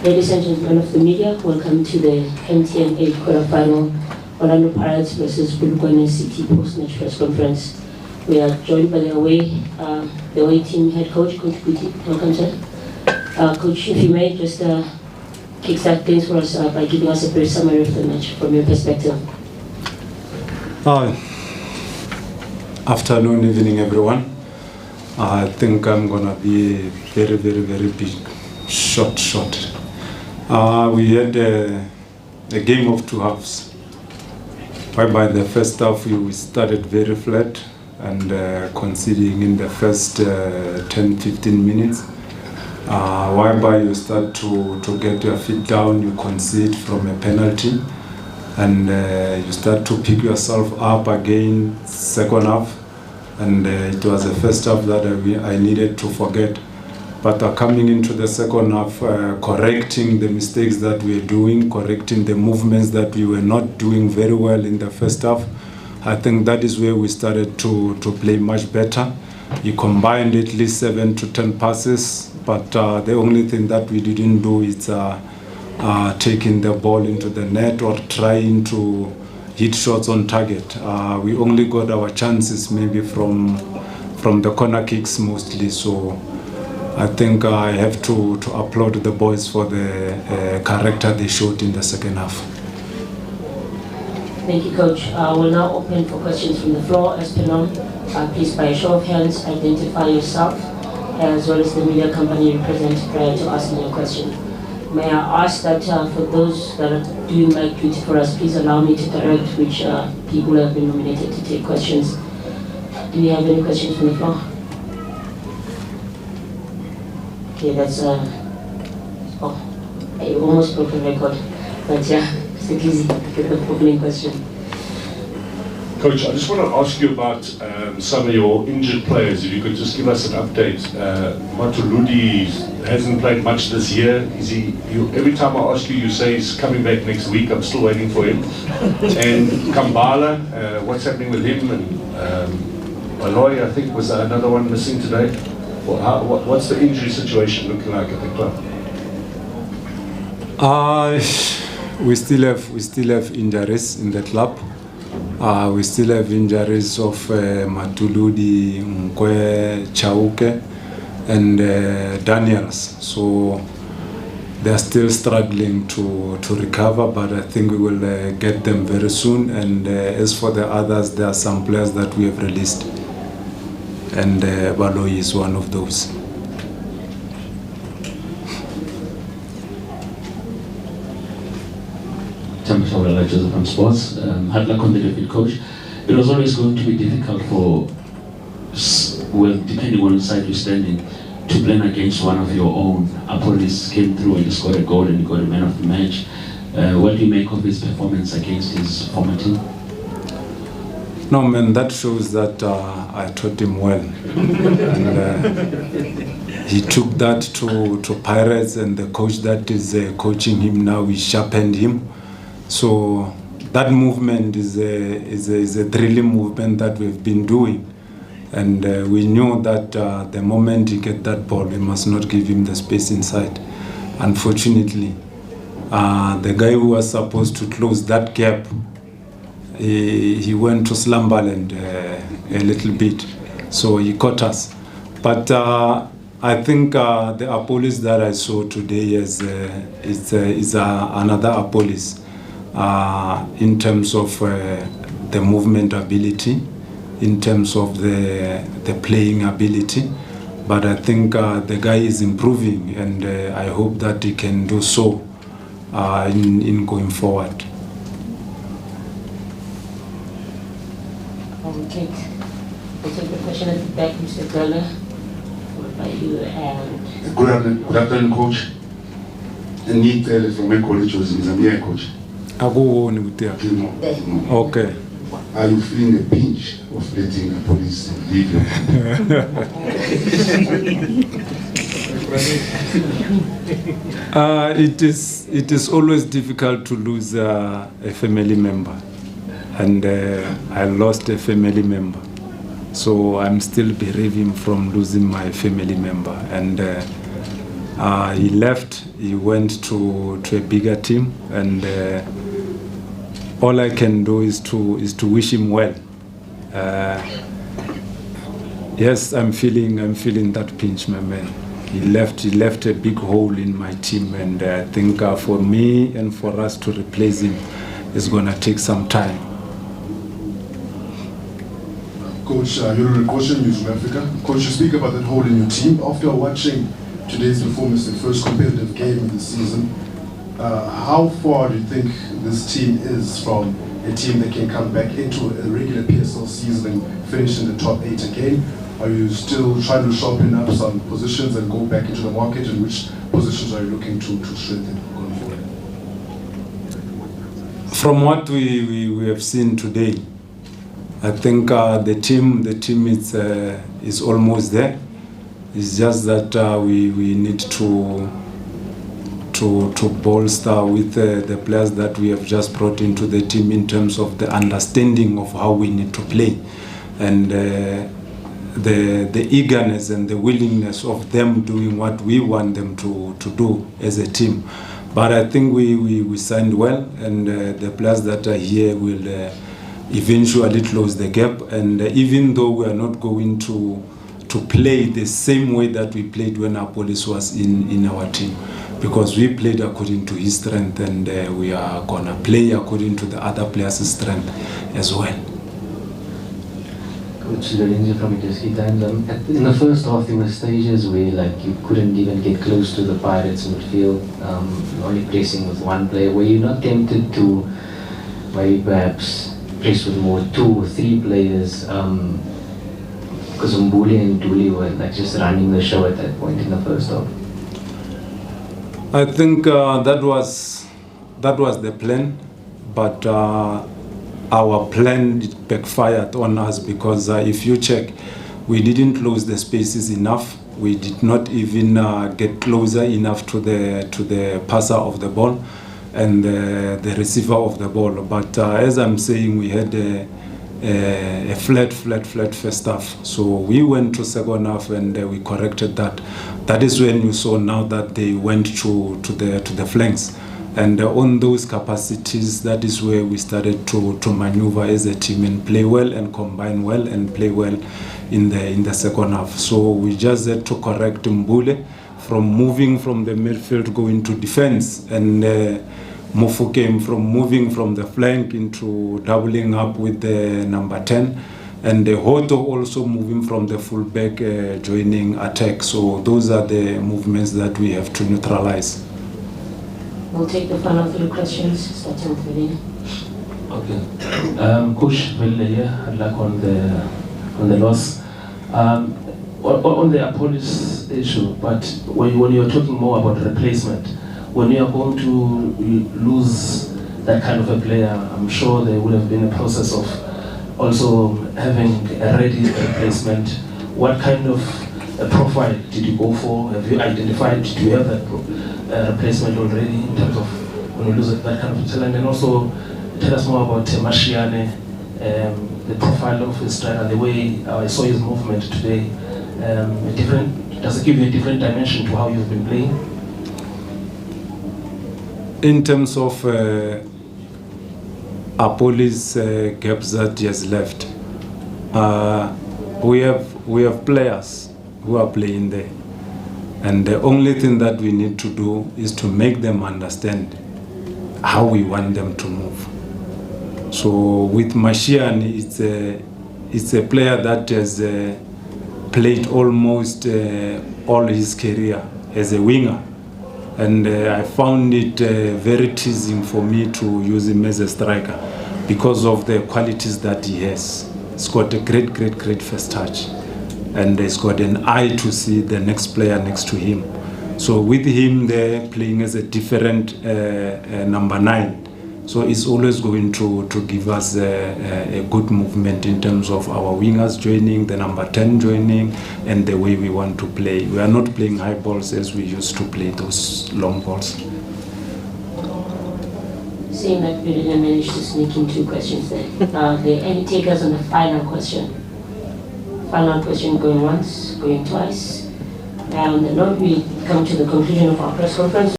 Ladies and gentlemen of the media, welcome to the MTN 8 quarterfinal Orlando Pirates versus Polokwane City post-match press conference. We are joined by the away team head coach, Coach Phuti. Welcome, sir. Coach, if you may just kickstart things for us by giving us a brief summary of the match from your perspective. Afternoon, evening, everyone. I think I'm gonna be very big, short. We had a game of two halves, whereby the first half we started very flat and conceding in the first 10-15 minutes, whereby you start to get your feet down, you concede from a penalty, and you start to pick yourself up again second half, and it was the first half that I needed to forget. But coming into the second half, correcting the mistakes that we were doing, correcting the movements that we were not doing very well in the first half, I think that is where we started to play much better. We combined at least 7 to 10 passes, but the only thing that we didn't do is taking the ball into the net or trying to hit shots on target. We only got our chances maybe from the corner kicks mostly. So I think I have to applaud the boys for the character they showed in the second half. Thank you, Coach. We'll now open for questions from the floor. As per norm, please, by a show of hands, identify yourself as well as the media company you represent prior to asking your question. May I ask that for those that are doing live duty for us, please allow me to direct which people have been nominated to take questions. Do we have any questions from the floor? Okay, that's I almost broke the record, but yeah, it's easy. Get the opening question. Coach, I just want to ask you about some of your injured players. If you could just give us an update. Matuludi hasn't played much this year. Every time I ask you, you say he's coming back next week. I'm still waiting for him. And Kambala, what's happening with him? And Aloy, I think, was another one missing today. What's the injury situation looking like at the club? We still have injuries in the club. We still have injuries of Matuludi, Nkwe, Chauke, and Daniels. So they are still struggling to recover, but I think we will get them very soon. And as for the others, there are some players that we have released, and Baloyi is one of those. Joseph from Sports. Hard luck on the defeat, Coach. It was always going to be difficult for, well, depending on the side you're standing, to plan against one of your own. Apollos came through and he scored a goal and he got a man of the match. What do you make of his performance against his former team? No, man, that shows that I taught him well. And he took that to Pirates, and the coach that is coaching him now, he sharpened him. So that movement is a thrilling movement that we've been doing. And we knew that the moment he get that ball, we must not give him the space inside. Unfortunately, the guy who was supposed to close that gap, he went to Slumberland a little bit, so he caught us. But I think the Apollos that I saw today is another Apollos in terms of the movement ability, in terms of the playing ability. But I think the guy is improving, and I hope that he can do so in going forward. We'll take the question at the back, Mr. Gala, followed by you and... Good afternoon, Coach. And Nick from my college was in Zambia, Coach. Okay. Are you feeling the pinch of letting the police leave you? It is always difficult to lose a family member. And I lost a family member. So I'm still bereaving from losing my family member. And he left He went to a bigger team, and all I can do is to wish him well. Yes, I'm feeling that pinch, my man. He left a big hole in my team, and I think for me and for us to replace him is gonna take some time. Coach, you're a coach in South Africa. Coach, you speak about that hole in your team. After watching today's performance, the first competitive game of the season, how far do you think this team is from a team that can come back into a regular PSL season and finish in the top 8 again? Are you still trying to sharpen up some positions and go back into the market? And which positions are you looking to strengthen going forward? From what we have seen today, I think the team is almost there. It's just that we need to bolster with the players that we have just brought into the team in terms of the understanding of how we need to play, and the eagerness and the willingness of them doing what we want them to do as a team. But I think we signed well, and the players that are here will eventually close the gap. And even though we are not going to play the same way that we played when our police was in our team, because we played according to his strength, and we are gonna play according to the other players' strength as well. Coach Lorenzo from Italy Times. In the first half, there were stages where you couldn't even get close to the Pirates midfield, only pressing with one player. Were you not tempted to maybe perhaps press with more 2 or 3 players? Because Mbuli and Duli were just running the show at that point in the first half. I think that was the plan, but our plan backfired on us, because if you check, we didn't close the spaces enough. We did not even get closer enough to the passer of the ball and the receiver of the ball. But as I'm saying, we had a flat first half. So we went to second half and we corrected that. That is when you saw now that they went to the flanks. And on those capacities, that is where we started to maneuver as a team and play well and combine well and play well in the second half. So we just had to correct Mbule from moving from the midfield going to defense, and Mofu came from moving from the flank into doubling up with the number 10, and the Hoto also moving from the fullback joining attack. So those are the movements that we have to neutralize. We'll take the final 3 questions, starting with Melina. Okay. Coach Melina here, good luck on the loss. On the police issue, but when you're talking more about replacement, when you are going to lose that kind of a player, I'm sure there would have been a process of also having a ready replacement. What kind of a profile did you go for? Have you identified, do you have that replacement already in terms of when you lose that kind of talent? And also tell us more about Mashiane, the profile of his striker, the way I saw his movement today. Does it give you a different dimension to how you've been playing? In terms of Apoli's gaps that he has left, we have players who are playing there, and the only thing that we need to do is to make them understand how we want them to move. So with Mashiane, it's a player that has played almost all his career as a winger, and I found it very teasing for me to use him as a striker because of the qualities that he has. He's got a great first touch, and he's got an eye to see the next player next to him. So with him there playing as a different number 9, so it's always going to give us a good movement in terms of our wingers joining, the number 10 joining, and the way we want to play. We are not playing high balls as we used to play those long balls. Seeing that we didn't manage to sneak in 2 questions there. Are there any takers on the final question? Final question going once, going twice. On the note, we come to the conclusion of our press conference.